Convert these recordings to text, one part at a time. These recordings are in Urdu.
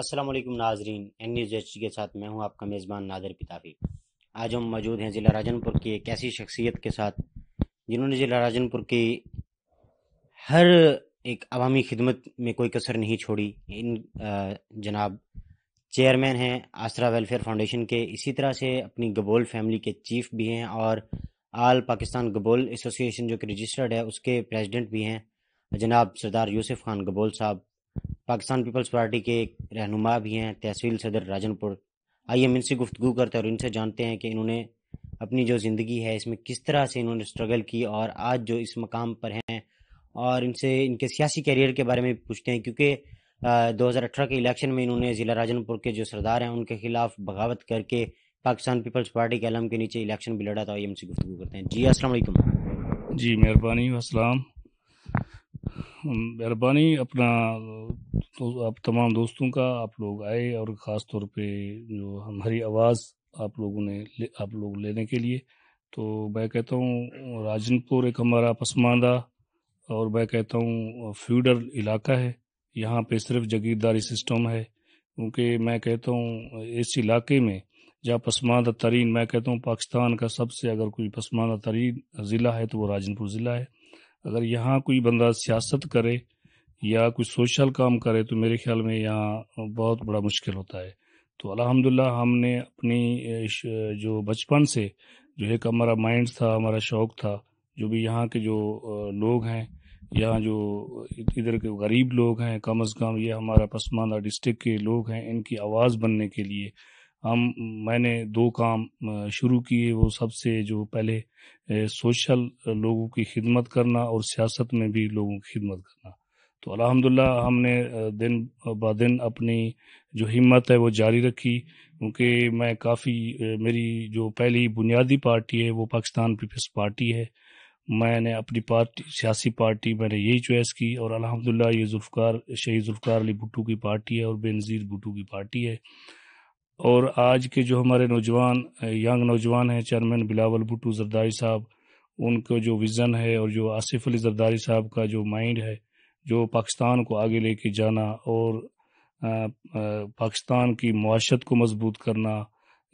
السلام علیکم ناظرین، این نیوز ایچ کے ساتھ میں ہوں آپ کا میزبان نادر پتافی۔ آج ہم موجود ہیں ضلع راجن پور کی ایک ایسی شخصیت کے ساتھ جنہوں نے ضلع راجن پور کی ہر ایک عوامی خدمت میں کوئی کسر نہیں چھوڑی۔ جناب چیئرمین ہیں آسرا ویلفیئر فاؤنڈیشن کے، اسی طرح سے اپنی گبول فیملی کے چیف بھی ہیں اور آل پاکستان گبول ایسوسی ایشن جو کہ رجسٹرڈ ہے اس کے پریزیڈنٹ بھی ہیں جناب سردار یوسف خان گبول صاحب۔ پاکستان پیپلز پارٹی کے ایک رہنما بھی ہیں، تحصیل صدر راجن پور۔ آئیے ہم ان سے گفتگو کرتے ہیں اور ان سے جانتے ہیں کہ انہوں نے اپنی جو زندگی ہے اس میں کس طرح سے انہوں نے اسٹرگل کی اور آج جو اس مقام پر ہیں، اور ان سے ان کے سیاسی کیریئر کے بارے میں پوچھتے ہیں، کیونکہ 2018 کے الیکشن میں انہوں نے ضلع راجن پور کے جو سردار ہیں ان کے خلاف بغاوت کر کے پاکستان پیپلز پارٹی کے علم کے نیچے الیکشن بھی لڑا تھا۔ آئیے ہم سے گفتگو کرتے ہیں۔ جی السلام علیکم۔ جی مہربانی، السلام۔ مہربانی اپنا آپ تمام دوستوں کا، آپ لوگ آئے اور خاص طور پہ جو ہماری آواز آپ لوگ لینے کے لیے، تو میں کہتا ہوں راجن پور ایک ہمارا پسماندہ اور میں کہتا ہوں فیوڈل علاقہ ہے۔ یہاں پہ صرف جگیرداری سسٹم ہے، کیونکہ میں کہتا ہوں اس علاقے میں جہاں پسماندہ ترین، میں کہتا ہوں پاکستان کا سب سے اگر کوئی پسماندہ ترین ضلع ہے تو وہ راجن پور ضلع ہے۔ اگر یہاں کوئی بندہ سیاست کرے یا کوئی سوشل کام کرے تو میرے خیال میں یہاں بہت بڑا مشکل ہوتا ہے۔ تو الحمدللہ ہم نے اپنی جو بچپن سے جو ایک ہمارا مائنڈ تھا، ہمارا شوق تھا، جو بھی یہاں کے جو لوگ ہیں، یہاں جو ادھر کے غریب لوگ ہیں، کم از کم یہ ہمارا پسماندہ ڈسٹرکٹ کے لوگ ہیں، ان کی آواز بننے کے لیے میں نے 2 کام شروع کیے۔ وہ سب سے جو پہلے سوشل لوگوں کی خدمت کرنا اور سیاست میں بھی لوگوں کی خدمت کرنا۔ تو الحمدللہ ہم نے دن با دن اپنی جو ہمت ہے وہ جاری رکھی، کیونکہ میں کافی میری جو پہلی بنیادی پارٹی ہے وہ پاکستان پیپلز پارٹی ہے۔ میں نے اپنی سیاسی پارٹی میں نے یہی چوائس کی، اور الحمدللہ یہ شہید ذوالفقار علی بھٹو کی پارٹی ہے اور بے نظیر بھٹو کی پارٹی ہے۔ اور آج کے جو ہمارے ینگ نوجوان ہیں، چیئرمین بلاول بھٹو زرداری صاحب، ان کو جو ویژن ہے اور جو آصف علی زرداری صاحب کا جو مائنڈ ہے، جو پاکستان کو آگے لے کے جانا اور پاکستان کی معاشرت کو مضبوط کرنا،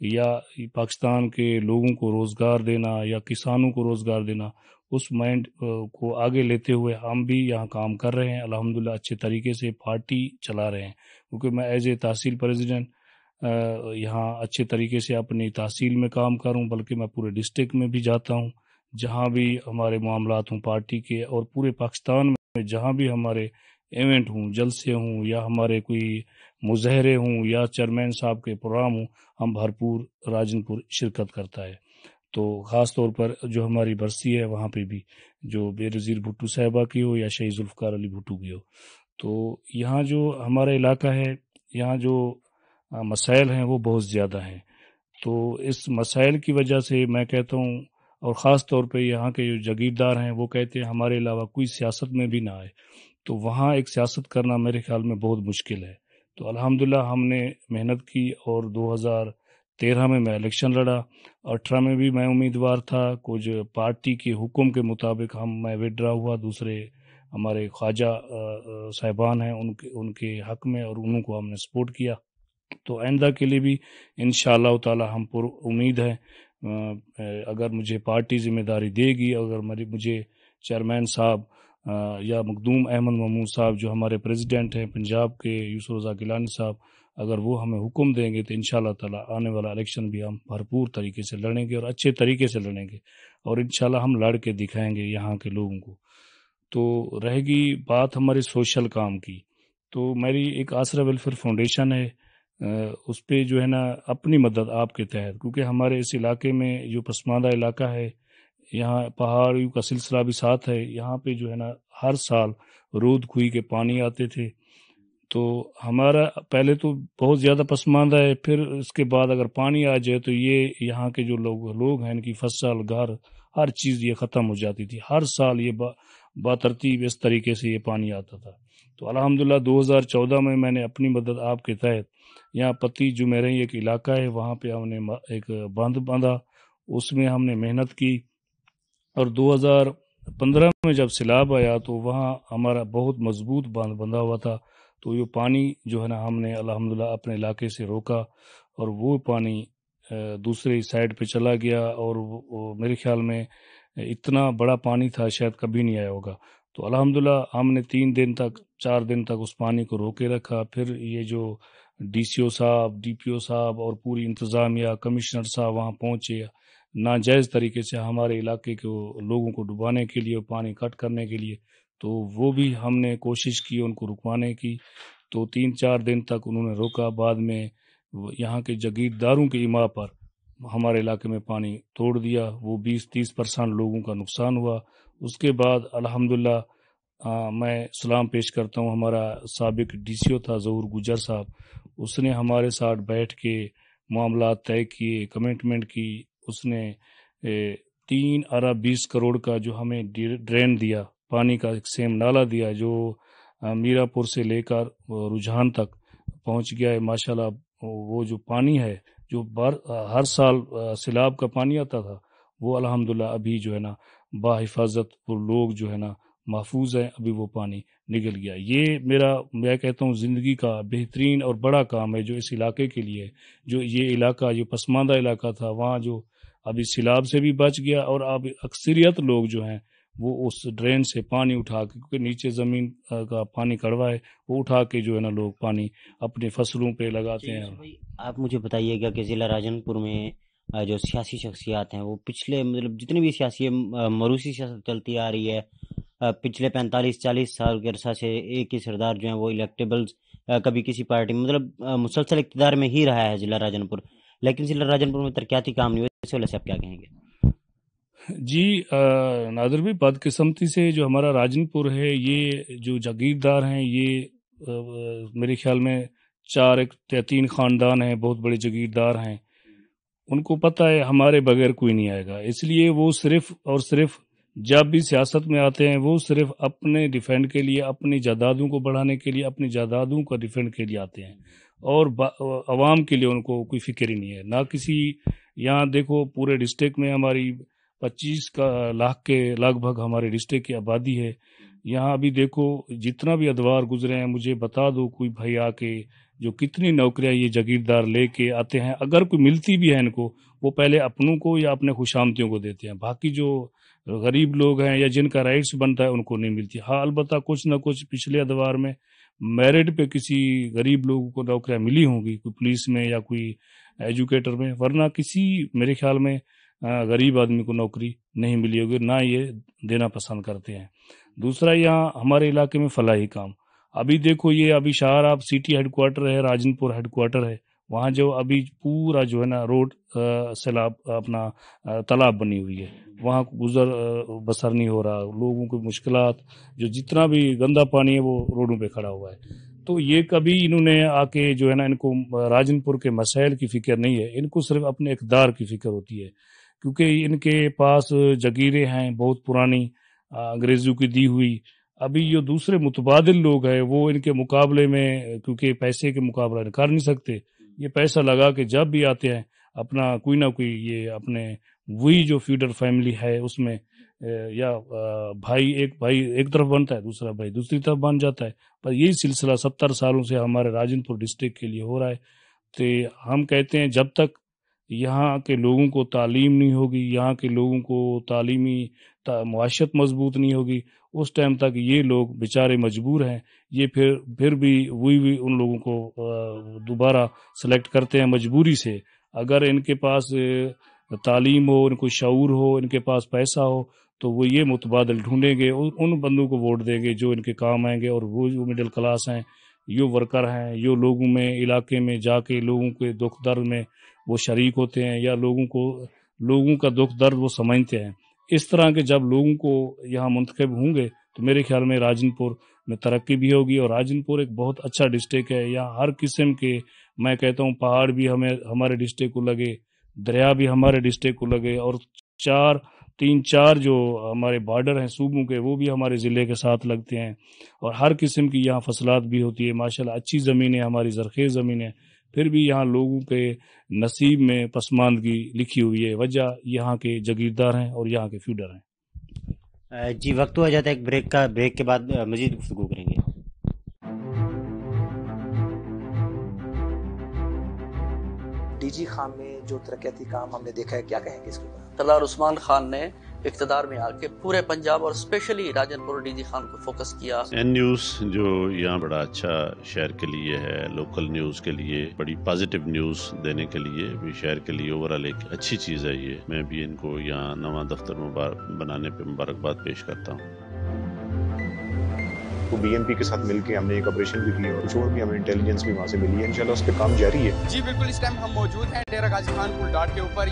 یا پاکستان کے لوگوں کو روزگار دینا یا کسانوں کو روزگار دینا، اس مائنڈ کو آگے لیتے ہوئے ہم بھی یہاں کام کر رہے ہیں۔ الحمدللہ اچھے طریقے سے پارٹی چلا رہے ہیں، کیونکہ میں ایز اے تحصیل پریزیڈنٹ یہاں اچھے طریقے سے اپنی تحصیل میں کام کروں، بلکہ میں پورے ڈسٹرکٹ میں بھی جاتا ہوں، جہاں بھی ہمارے معاملات ہوں پارٹی کے، اور پورے پاکستان میں جہاں بھی ہمارے ایونٹ ہوں، جلسے ہوں، یا ہمارے کوئی مظاہرے ہوں، یا چیئرمین صاحب کے پروگرام ہوں، ہم بھرپور راجن پور شرکت کرتا ہے۔ تو خاص طور پر جو ہماری برسی ہے وہاں پہ بھی جو بے نظیر بھٹو صاحبہ کی ہو یا شہید ذوالفقار علی بھٹو کی ہو، تو یہاں جو ہمارا علاقہ ہے، یہاں جو مسائل ہیں وہ بہت زیادہ ہیں۔ تو اس مسائل کی وجہ سے میں کہتا ہوں، اور خاص طور پہ یہاں کے جو جاگیردار ہیں وہ کہتے ہیں ہمارے علاوہ کوئی سیاست میں بھی نہ آئے، تو وہاں ایک سیاست کرنا میرے خیال میں بہت مشکل ہے۔ تو الحمدللہ ہم نے محنت کی، اور 2013 میں الیکشن لڑا، 18 میں بھی میں امیدوار تھا، کچھ پارٹی کے حکم کے مطابق میں وڈرا ہوا، دوسرے ہمارے خواجہ صاحبان ہیں ان کے حق میں، اور انہوں کو ہم نے سپورٹ کیا۔ تو آئندہ کے لیے بھی انشاءاللہ تعالی ہم پر امید ہے، اگر مجھے پارٹی ذمہ داری دے گی، اگر مجھے چیئرمین صاحب یا مخدوم احمد محمود صاحب جو ہمارے پریزیڈنٹ ہیں پنجاب کے، یوسف رضا گیلانی صاحب، اگر وہ ہمیں حکم دیں گے تو انشاءاللہ تعالی آنے والا الیکشن بھی ہم بھرپور طریقے سے لڑیں گے، اور اچھے طریقے سے لڑیں گے، اور انشاءاللہ ہم لڑ کے دکھائیں گے یہاں کے لوگوں کو۔ تو رہے گی بات ہمارے سوشل کام کی، تو میری ایک آسرا ویلفیئر فاؤنڈیشن ہے، اس پہ جو ہے نا اپنی مدد آپ کے تحت، کیونکہ ہمارے اس علاقے میں جو پسماندہ علاقہ ہے، یہاں پہاڑیوں کا سلسلہ بھی ساتھ ہے، یہاں پہ جو ہے نا ہر سال رود کھوئی کے پانی آتے تھے۔ تو ہمارا پہلے تو بہت زیادہ پسماندہ ہے، پھر اس کے بعد اگر پانی آ جائے تو یہ یہاں کے جو لوگ ہیں ان کی فصل، گھر، ہر چیز یہ ختم ہو جاتی تھی۔ ہر سال یہ بترتیب اس طریقے سے یہ پانی آتا تھا۔ تو الحمدللہ 2014 میں نے اپنی مدد آپ کے تحت یہاں پتی جو میرے ایک علاقہ ہے وہاں پہ ہم نے ایک باندھ باندھا، اس میں ہم نے محنت کی، اور 2015 میں جب سیلاب آیا تو وہاں ہمارا بہت مضبوط باندھ بندھا ہوا تھا، تو یہ پانی جو ہے نا ہم نے الحمدللہ اپنے علاقے سے روکا اور وہ پانی دوسرے سائڈ پہ چلا گیا، اور وہ میرے خیال میں اتنا بڑا پانی تھا شاید کبھی نہیں آیا ہوگا۔ تو الحمدللہ ہم نے 4 دن تک اس پانی کو روکے رکھا۔ پھر یہ جو ڈی سی او صاحب، ڈی پی او صاحب اور پوری انتظامیہ، کمشنر صاحب وہاں پہنچے ناجائز طریقے سے ہمارے علاقے کے لوگوں کو ڈبانے کے لیے، پانی کٹ کرنے کے لیے، تو وہ بھی ہم نے کوشش کی ان کو رکوانے کی۔ تو 3-4 دن تک انہوں نے روکا۔ بعد میں یہاں کے جاگیرداروں کے ایما پر ہمارے علاقے میں پانی توڑ دیا، وہ 20-30% لوگوں کا نقصان ہوا۔ اس کے بعد الحمدللہ میں سلام پیش کرتا ہوں، ہمارا سابق ڈی سی او تھا ظہور گجر صاحب، اس نے ہمارے ساتھ بیٹھ کے معاملات طے کیے، کمٹمنٹ کی۔ اس نے 3 ارب 20 کروڑ کا جو ہمیں ڈرین دیا، پانی کا ایک سیم نالا دیا جو میرا پور سے لے کر رجحان تک پہنچ گیا ہے۔ ماشاءاللہ وہ جو پانی ہے جو ہر سال سیلاب کا پانی آتا تھا، وہ الحمدللہ ابھی جو ہے نا باحفاظت اور لوگ جو ہے نا محفوظ ہیں، ابھی وہ پانی نکل گیا۔ یہ میں کہتا ہوں زندگی کا بہترین اور بڑا کام ہے جو اس علاقے کے لیے، جو یہ علاقہ جو پسماندہ علاقہ تھا وہاں جو ابھی سیلاب سے بھی بچ گیا، اور اب اکثریت لوگ جو ہیں وہ اس ڈرین سے پانی اٹھا کے، کیونکہ نیچے زمین کا پانی کڑوا ہے، وہ اٹھا کے جو ہے نا لوگ پانی اپنے فصلوں پہ لگاتے ہیں۔ آپ مجھے بتائیے گا کہ ضلع راجن پور میں جو سیاسی شخصیات ہیں وہ پچھلے جتنی بھی سیاسی موروثی سیاست چلتی آ رہی ہے، پچھلے 45-40 سال کے عرصہ سے ایک ہی سردار جو ہیں وہ الیکٹیبلز، کبھی کسی پارٹی مسلسل اقتدار میں ہی رہا ہے ضلع راجن پور، لیکن ضلع راجن پور میں ترقیاتی کام نہیں ہوئے، اس وجہ سے آپ کیا کہیں گے؟ جی نادر بھی بدقسمتی سے جو ہمارا راجن پور ہے، یہ جو جاگیردار ہیں، یہ میرے خیال میں 4 یا 3 خاندان ہیں، بہت بڑے جاگیردار ہیں۔ ان کو پتہ ہے ہمارے بغیر کوئی نہیں آئے گا، اس لیے وہ صرف اور صرف جب بھی سیاست میں آتے ہیں وہ صرف اپنے ڈیفینڈ کے لیے، اپنی جائیدادوں کو بڑھانے کے لیے، اپنی جائیدادوں کا ڈیفینڈ کے لیے آتے ہیں، اور عوام کے لیے ان کو کوئی فکر ہی نہیں ہے، نہ کسی۔ یہاں دیکھو پورے ڈسٹرکٹ میں ہماری 25 لاکھ کے لگ بھگ ہمارے ڈسٹرکٹ کی آبادی ہے۔ یہاں ابھی دیکھو جتنا بھی ادوار گزرے ہیں، مجھے بتا دو کوئی بھائی آ کے جو کتنی نوکریاں یہ جاگیردار لے کے آتے ہیں، اگر کوئی ملتی بھی ہے ان کو، وہ پہلے اپنوں کو یا اپنے خوشامدیوں کو دیتے ہیں، باقی جو غریب لوگ ہیں یا جن کا رائٹس بنتا ہے ان کو نہیں ملتی۔ ہاں البتہ کچھ نہ کچھ پچھلے ادوار میں میرٹ پہ کسی غریب لوگوں کو نوکریاں ملی ہوں گی، کوئی پولیس میں یا کوئی ایجوکیٹر میں، ورنہ کسی میرے خیال میں غریب آدمی کو نوکری نہیں ملی ہوگی، نہ یہ دینا پسند کرتے ہیں۔ دوسرا یہاں ہمارے علاقے میں فلاحی کام، ابھی دیکھو یہ ابھی شاہراب سٹی ہیڈ کوارٹر ہے، راجن پور ہیڈ کوارٹر ہے، وہاں جو ابھی پورا جو ہے نا روڈ سیلاب اپنا تالاب بنی ہوئی ہے، وہاں گزر بسر نہیں ہو رہا، لوگوں کو مشکلات، جو جتنا بھی گندا پانی ہے وہ روڈوں پہ کھڑا ہوا ہے۔ تو یہ کبھی انہوں نے آ کے جو ہے نا ان کو راجن پور کے مسائل کی فکر نہیں ہے، ان کو صرف اپنے اقدار کی فکر ہوتی ہے، کیونکہ ان کے پاس جگیریں ہیں بہت پرانی انگریزوں کی دی ہوئی۔ ابھی جو دوسرے متبادل لوگ ہیں وہ ان کے مقابلے میں، کیونکہ پیسے کے مقابلہ کر نہیں سکتے، یہ پیسہ لگا کے جب بھی آتے ہیں اپنا کوئی نہ کوئی یہ اپنے وہی جو فیوڈر فیملی ہے اس میں یا بھائی ایک طرف بنتا ہے، دوسرا بھائی دوسری طرف بن جاتا ہے، پر یہی سلسلہ 70 سالوں سے ہمارے راجن پور ڈسٹرکٹ کے لیے ہو رہا ہے۔ تو ہم کہتے ہیں جب تک یہاں کے لوگوں کو تعلیم نہیں ہوگی، یہاں کے لوگوں کو تعلیمی معاشرت مضبوط نہیں ہوگی، اس ٹائم تک یہ لوگ بیچارے مجبور ہیں، یہ پھر بھی وہی ان لوگوں کو دوبارہ سلیکٹ کرتے ہیں مجبوری سے۔ اگر ان کے پاس تعلیم ہو، ان کو شعور ہو، ان کے پاس پیسہ ہو، تو وہ یہ متبادل ڈھونڈیں گے، ان بندوں کو ووٹ دیں گے جو ان کے کام آئیں گے، اور وہ جو مڈل کلاس ہیں، یہ ورکر ہیں، یہ لوگوں میں علاقے میں جا کے لوگوں کے دکھ درد میں وہ شریک ہوتے ہیں، یا لوگوں کا دکھ درد وہ سمجھتے ہیں۔ اس طرح کے جب لوگوں کو یہاں منتخب ہوں گے تو میرے خیال میں راجن پور میں ترقی بھی ہوگی، اور راجن پور ایک بہت اچھا ڈسٹرکٹ ہے، یہاں ہر قسم کے، میں کہتا ہوں پہاڑ بھی ہمارے ڈسٹرکٹ کو لگے، دریا بھی ہمارے ڈسٹرکٹ کو لگے، اور 4 جو ہمارے بارڈر ہیں صوبوں کے وہ بھی ہمارے ضلع کے ساتھ لگتے ہیں، اور ہر قسم کی یہاں فصلات بھی ہوتی ہے، ماشاءاللہ اچھی زمینیں، ہماری زرخیز زمینیں، پھر بھی یہاں لوگوں کے نصیب میں پسماندگی لکھی ہوئی ہے، وجہ یہاں کے جاگیردار ہیں اور یہاں کے فیوڈر ہیں۔ جی وقت ہو جاتا ہے ایک بریک کا، بریک کے بعد مزید گفتگو کریں گے۔ ڈی جی خان میں جو ترقیاتی کام ہم نے دیکھا ہے، کیا کہیں گے اس کے اوپر؟ سردار عثمان خان نے اقتدار میں آ کے پورے پنجاب اور اسپیشلی راجن پور ڈی جی خان کو فوکس کیا. این نیوز جو یہاں بڑا اچھا شہر کے لیے ہے، لوکل نیوز کے لیے بڑی پازیٹیو نیوز دینے کے لیے بھی شہر کے لیے اوورال ایک اچھی چیز ہے. یہ میں بھی ان کو یہاں نواں دفتر بنانے پہ مبارکباد پیش کرتا ہوں. تو بی ایم پی کے ساتھ مل کے ہم نے ایک آپریشن بھی کی اور کچھ اور بھی ہمیں انٹیلیجنس بھی وہاں سے ملی ہے. انشاءاللہ اس پہ کام جاری ہے. جی بالکل، اس ٹائم ہم موجود ہیں ڈیرہ غازی خان پل ڈاٹ کے اوپر.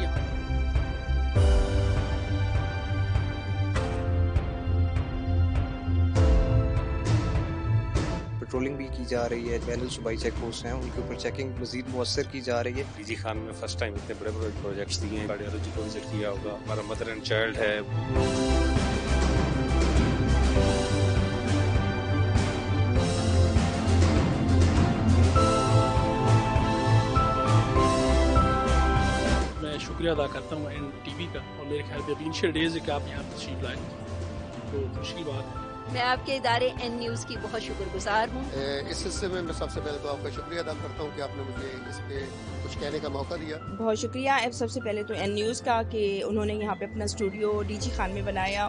پیٹرولنگ بھی کی جا رہی ہے، بین الصوبائی چیک پوسٹ ہیں، ان کے اوپر چیکنگ مزید مؤثر کی جا رہی ہے. ڈی جی خان میں فرسٹ ٹائم اتنے بڑے بڑے پروجیکٹس دیے ہیں. کارڈیالوجی کو وزٹ کیا ہوگا، ہمارا مدر اینڈ چائلڈ ہے. میں شکریہ ادا کرتا ہوں این ٹی وی کا، اور میرے خیال میں ابھی انیشیل ڈیز ہے کہ آپ یہاں تشریف لائیں، تو خوشی کی بات ہے. میں آپ کے ادارے این نیوز کی بہت شکر گزار ہوں. اس سلسلے میں سب سے پہلے تو آپ کا شکریہ ادا کرتا ہوں کہ آپ نے مجھے اس پہ کچھ کہنے کا موقع دیا. بہت شکریہ سب سے پہلے تو این نیوز کا کہ انہوں نے یہاں پہ اپنا اسٹوڈیو ڈی جی خان میں بنایا.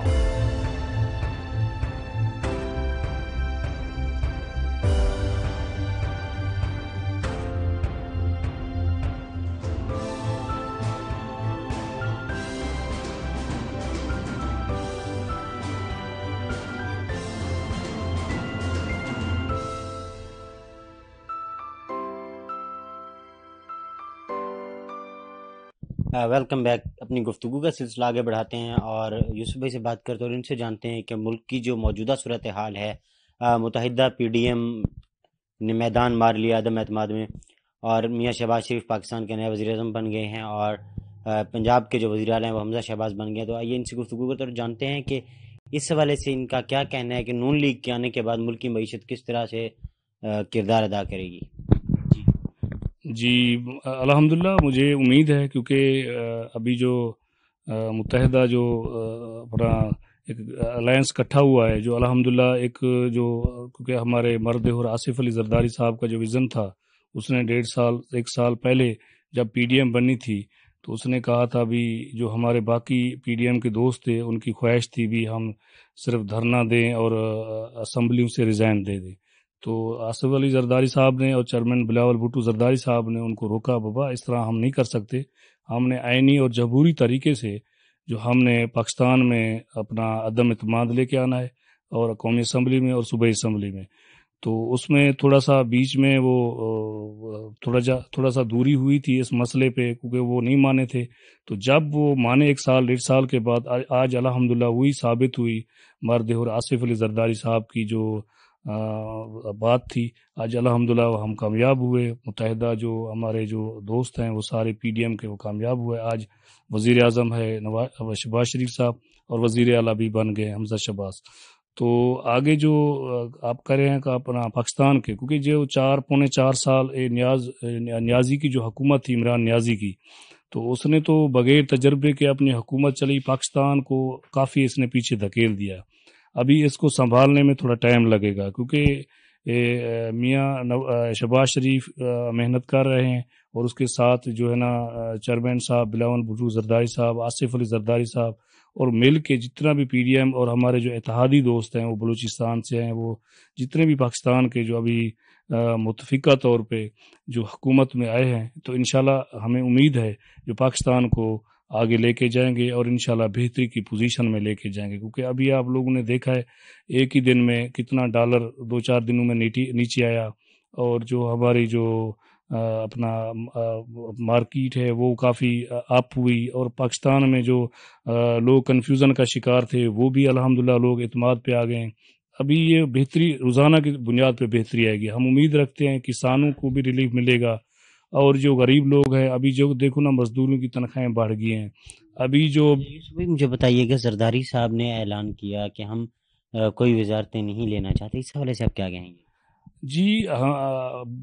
Welcome back. اپنی گفتگو کا سلسلہ آگے بڑھاتے ہیں اور یوسف بھائی سے بات کرتے ہیں اور ان سے جانتے ہیں کہ ملک کی جو موجودہ صورتحال ہے، متحدہ پی ڈی ایم نے میدان مار لیا عدم اعتماد میں، اور میاں شہباز شریف پاکستان کے نئے وزیر اعظم بن گئے ہیں، اور پنجاب کے جو وزیر اعلیٰ ہیں وہ حمزہ شہباز بن گئے ہیں. تو آئیے ان سے گفتگو کرتے اور جانتے ہیں کہ اس حوالے سے ان کا کیا کہنا ہے کہ نون لیگ کے آنے کے بعد ملک کی معیشت کس طرح سے کردار ادا کرے گی. جی الحمدللہ مجھے امید ہے، کیونکہ ابھی جو متحدہ جو اپنا ایک الائنس اکٹھا ہوا ہے، جو الحمدللہ ایک جو کیونکہ ہمارے مرد اور آصف علی زرداری صاحب کا جو ویژن تھا، اس نے 1.5 سال پہلے جب پی ڈی ایم بنی تھی تو اس نے کہا تھا بھی جو ہمارے باقی پی ڈی ایم کے دوست تھے ان کی خواہش تھی بھی ہم صرف دھرنا دیں اور اسمبلیوں سے ریزائن دے دیں. تو آصف علی زرداری صاحب نے اور چیئرمین بلاول بھٹو زرداری صاحب نے ان کو روکا، بابا اس طرح ہم نہیں کر سکتے، ہم نے آئینی اور جمہوری طریقے سے جو ہم نے پاکستان میں اپنا عدم اعتماد لے کے آنا ہے، اور قومی اسمبلی میں اور صوبائی اسمبلی میں. تو اس میں تھوڑا سا بیچ میں وہ تھوڑا سا دوری ہوئی تھی اس مسئلے پہ، کیونکہ وہ نہیں مانے تھے. تو جب وہ مانے 1.5 سال کے بعد آج الحمدللہ وہی ثابت ہوئی مرد اور آصف علی زرداری صاحب کی جو بات تھی، آج الحمدللہ ہم کامیاب ہوئے. متحدہ جو ہمارے جو دوست ہیں وہ سارے پی ڈی ایم کے وہ کامیاب ہوئے. آج وزیر اعظم ہے شہباز شریف صاحب، اور وزیر اعلیٰ بھی بن گئے حمزہ شہباز. تو آگے جو آپ کہہ رہے ہیں کہ اپنا پاکستان کے، کیونکہ جو 4 سال نیازی کی جو حکومت تھی، عمران نیازی کی، تو اس نے تو بغیر تجربے کے اپنی حکومت چلی، پاکستان کو کافی اس نے پیچھے دھکیل دیا. ابھی اس کو سنبھالنے میں تھوڑا ٹائم لگے گا، کیونکہ میاں شہباز شریف محنت کر رہے ہیں، اور اس کے ساتھ جو ہے نا چیئرمین صاحب بلاول بھٹو زرداری صاحب، آصف علی زرداری صاحب، اور مل کے جتنا بھی پی ڈی ایم اور ہمارے جو اتحادی دوست ہیں وہ بلوچستان سے ہیں، وہ جتنے بھی پاکستان کے جو ابھی متفقہ طور پہ جو حکومت میں آئے ہیں، تو انشاءاللہ ہمیں امید ہے جو پاکستان کو آگے لے کے جائیں گے اور انشاءاللہ بہتری کی پوزیشن میں لے کے جائیں گے. کیونکہ ابھی آپ لوگوں نے دیکھا ہے ایک ہی دن میں کتنا ڈالر 2-4 دنوں میں نیچے آیا، اور جو ہماری جو اپنا مارکیٹ ہے وہ کافی اپ ہوئی، اور پاکستان میں جو لوگ کنفیوژن کا شکار تھے وہ بھی الحمدللہ لوگ اعتماد پہ آ گئے ہیں. ابھی یہ بہتری روزانہ کی بنیاد پہ بہتری آئے گی. ہم امید رکھتے ہیں کسانوں کو بھی ریلیف ملے گا، اور جو غریب لوگ ہیں ابھی جو دیکھو نا مزدوروں کی تنخواہیں بڑھ گئی ہیں. ابھی جو مجھے بتائیے کہ زرداری صاحب نے اعلان کیا کہ ہم کوئی وزارتیں نہیں لینا چاہتے، اس حوالے سے آپ کیا کہیں گے؟ جی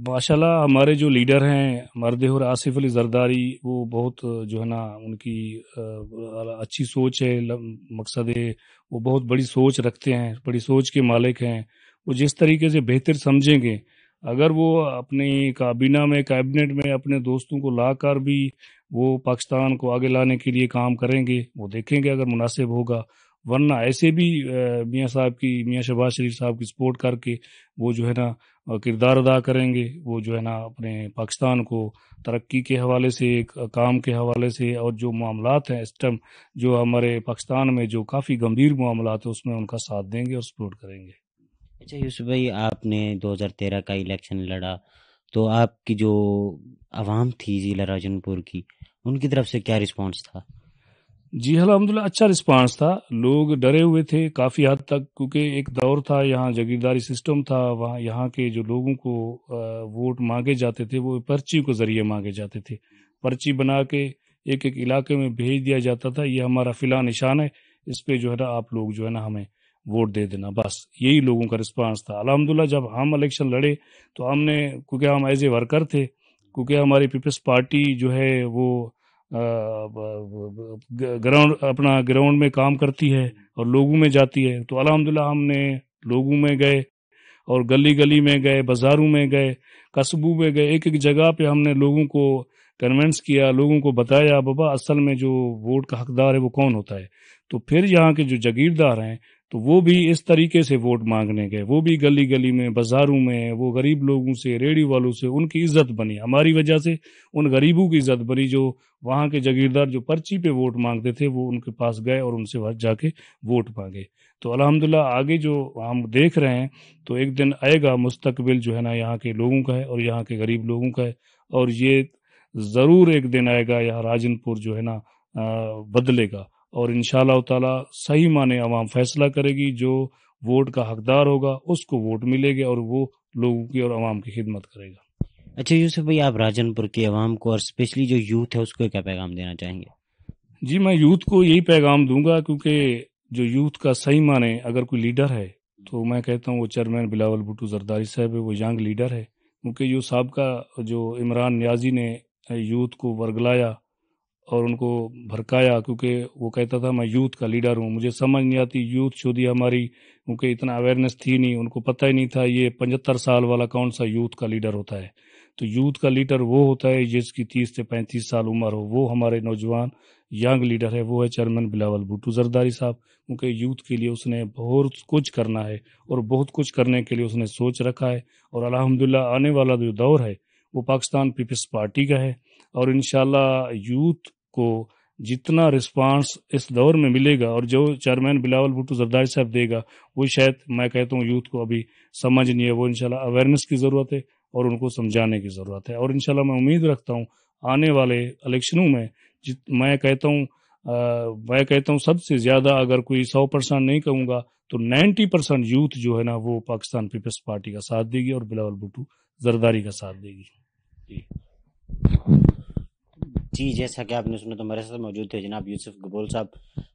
ماشاءاللہ ہمارے جو لیڈر ہیں مرد اور آصف علی زرداری، وہ بہت جو ہے نا ان کی اچھی سوچ ہے، مقصد ہے وہ بہت بڑی سوچ رکھتے ہیں، بڑی سوچ کے مالک ہیں. وہ جس طریقے سے بہتر سمجھیں گے اگر وہ اپنی کابینہ میں کیبنٹ میں اپنے دوستوں کو لا کر بھی وہ پاکستان کو آگے لانے کے لیے کام کریں گے، وہ دیکھیں گے اگر مناسب ہوگا، ورنہ ایسے بھی میاں شہباز شریف صاحب کی سپورٹ کر کے وہ جو ہے نا کردار ادا کریں گے، وہ جو ہے نا اپنے پاکستان کو ترقی کے حوالے سے، کام کے حوالے سے، اور جو معاملات ہیں اس ٹائم جو ہمارے پاکستان میں جو کافی گمبھیر معاملات ہیں اس میں ان کا ساتھ دیں گے اور سپورٹ کریں گے۔ اچھا یوسف بھائی، آپ نے 2013 کا الیکشن لڑا تو آپ کی جو عوام تھی ضلع راجن پور کی، ان کی طرف سے کیا رسپانس تھا؟ جی الحمدللہ اچھا رسپانس تھا، لوگ ڈرے ہوئے تھے کافی حد تک، کیونکہ ایک دور تھا یہاں جگیرداری سسٹم تھا، وہاں یہاں کے جو لوگوں کو ووٹ مانگے جاتے تھے وہ پرچی کے ذریعے مانگے جاتے تھے، پرچی بنا کے ایک ایک علاقے میں بھیج دیا جاتا تھا، یہ ہمارا فلاں نشان ہے، اس پہ جو ہے نا آپ لوگ جو ہے نا ہمیں ووٹ دے دینا، بس یہی لوگوں کا رسپانس تھا۔ الحمدللہ جب ہم الیکشن لڑے تو ہم نے، کیونکہ ہم ایز اے ورکر تھے، کیونکہ ہماری پیپلز پارٹی جو ہے وہ گراؤنڈ میں کام کرتی ہے اور لوگوں میں جاتی ہے، تو الحمدللہ ہم نے لوگوں میں گئے اور گلی گلی میں گئے، بازاروں میں گئے، قصبوں میں گئے، ایک ایک جگہ پہ ہم نے لوگوں کو کنونس کیا، لوگوں کو بتایا بابا اصل میں جو ووٹ کا حقدار ہے وہ کون ہوتا ہے۔ تو پھر یہاں کے جو جاگیردار ہیں تو وہ بھی اس طریقے سے ووٹ مانگنے گئے، وہ بھی گلی گلی میں، بازاروں میں، وہ غریب لوگوں سے، ریڑھی والوں سے، ان کی عزت بنی، ہماری وجہ سے ان غریبوں کی عزت بنی، جو وہاں کے جاگیردار جو پرچی پہ ووٹ مانگتے تھے وہ ان کے پاس گئے اور ان سے جا کے ووٹ مانگے۔ تو الحمدللہ آگے جو ہم دیکھ رہے ہیں تو ایک دن آئے گا مستقبل جو ہے نا یہاں کے لوگوں کا ہے اور یہاں کے غریب لوگوں کا ہے، اور یہ ضرور ایک دن آئے گا یہاں راجن پور جو ہے نا بدلے گا، اور انشاءاللہ تعالی صحیح معنی عوام فیصلہ کرے گی، جو ووٹ کا حقدار ہوگا اس کو ووٹ ملے گا اور وہ لوگوں کی اور عوام کی خدمت کرے گا۔ اچھا یوسف بھائی، آپ راجن پور کی عوام کو اور اسپیشلی جو یوتھ ہے اس کو کیا پیغام دینا چاہیں گے؟ جی میں یوتھ کو یہی پیغام دوں گا، کیونکہ جو یوتھ کا صحیح معنی اگر کوئی لیڈر ہے تو میں کہتا ہوں وہ چیئرمین بلاول بھٹو زرداری صاحب ہے، وہ ینگ لیڈر ہے، کیونکہ جو سابقہ جو عمران نیازی نے یوتھ کو ورگلایا اور ان کو بھڑکایا، کیونکہ وہ کہتا تھا میں یوتھ کا لیڈر ہوں، مجھے سمجھ نہیں آتی یوتھ شدی ہماری، کیونکہ اتنا اویئرنیس تھی نہیں، ان کو پتہ ہی نہیں تھا یہ 75 سال والا کون سا یوتھ کا لیڈر ہوتا ہے۔ تو یوتھ کا لیڈر وہ ہوتا ہے جس کی 30 سے 35 سال عمر ہو، وہ ہمارے نوجوان ینگ لیڈر ہے، وہ ہے چیئرمین بلاول بھٹو زرداری صاحب، کیونکہ یوتھ کے لیے اس نے بہت کچھ کرنا ہے اور بہت کچھ کرنے کے لیے اس نے سوچ رکھا ہے، اور الحمدللہ آنے والا جو دور ہے وہ پاکستان پیپلز پارٹی کا ہے، اور انشاءاللہ یوتھ کو جتنا رسپانس اس دور میں ملے گا اور جو چیئرمین بلاول بھٹو زرداری صاحب دے گا وہ شاید میں کہتا ہوں یوتھ کو ابھی سمجھ نہیں ہے، وہ انشاءاللہ اویئرنیس کی ضرورت ہے اور ان کو سمجھانے کی ضرورت ہے، اور انشاءاللہ میں امید رکھتا ہوں آنے والے الیکشنوں میں میں کہتا ہوں سب سے زیادہ اگر کوئی 100% نہیں کہوں گا تو 90% یوتھ جو ہے نا وہ پاکستان پیپلز پارٹی کا ساتھ دے گی اور بلاول بھٹو زرداری کا ساتھ دے گی۔ جی جیسا کہ آپ نے سنا تو ہمارے ساتھ موجود تھے جناب یوسف گبول صاحب،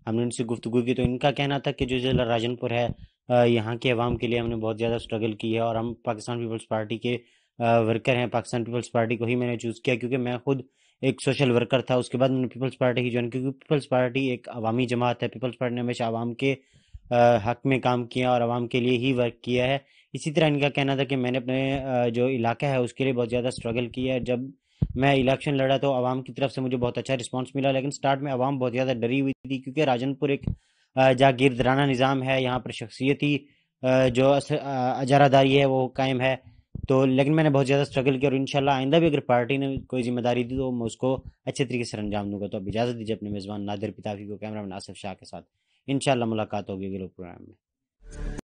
ہم نے ان سے گفتگو کی تو ان کا کہنا تھا کہ جو ضلع راجن پور ہے یہاں کے عوام کے لیے ہم نے بہت زیادہ سٹرگل کی ہے، اور ہم پاکستان پیپلز پارٹی کے ورکر ہیں، پاکستان پیپلز پارٹی کو ہی میں نے چوز کیا کیونکہ میں خود ایک سوشل ورکر تھا، اس کے بعد میں نے پیپلز پارٹی کی جوائن، کیونکہ پیپلز پارٹی ایک عوامی جماعت ہے، پیپلز پارٹی نے ہمیشہ عوام کے حق میں کام کیا اور عوام کے لیے ہی ورک کیا ہے۔ اسی طرح ان کا کہنا تھا کہ میں نے اپنے جو علاقہ ہے اس کے لیے بہت زیادہ سٹرگل کی ہے، جب میں الیکشن لڑا تو عوام کی طرف سے مجھے بہت اچھا رسپانس ملا، لیکن سٹارٹ میں عوام بہت زیادہ ڈری ہوئی تھی کیونکہ راجن پور ایک جاگیردارانہ نظام ہے، یہاں پر شخصیتی جو اجارہ داری ہے وہ قائم ہے، تو لیکن میں نے بہت زیادہ سٹرگل کیا، اور انشاءاللہ آئندہ بھی اگر پارٹی نے کوئی ذمہ داری دی تو میں اس کو اچھے طریقے سے انجام دوں گا۔ تو اب اجازت دیجیے اپنے میزبان نادر پتافی کو، کیمرہ مین آصف شاہ کے ساتھ انشاءاللہ ملاقات ہوگی اگلے پروگرام میں۔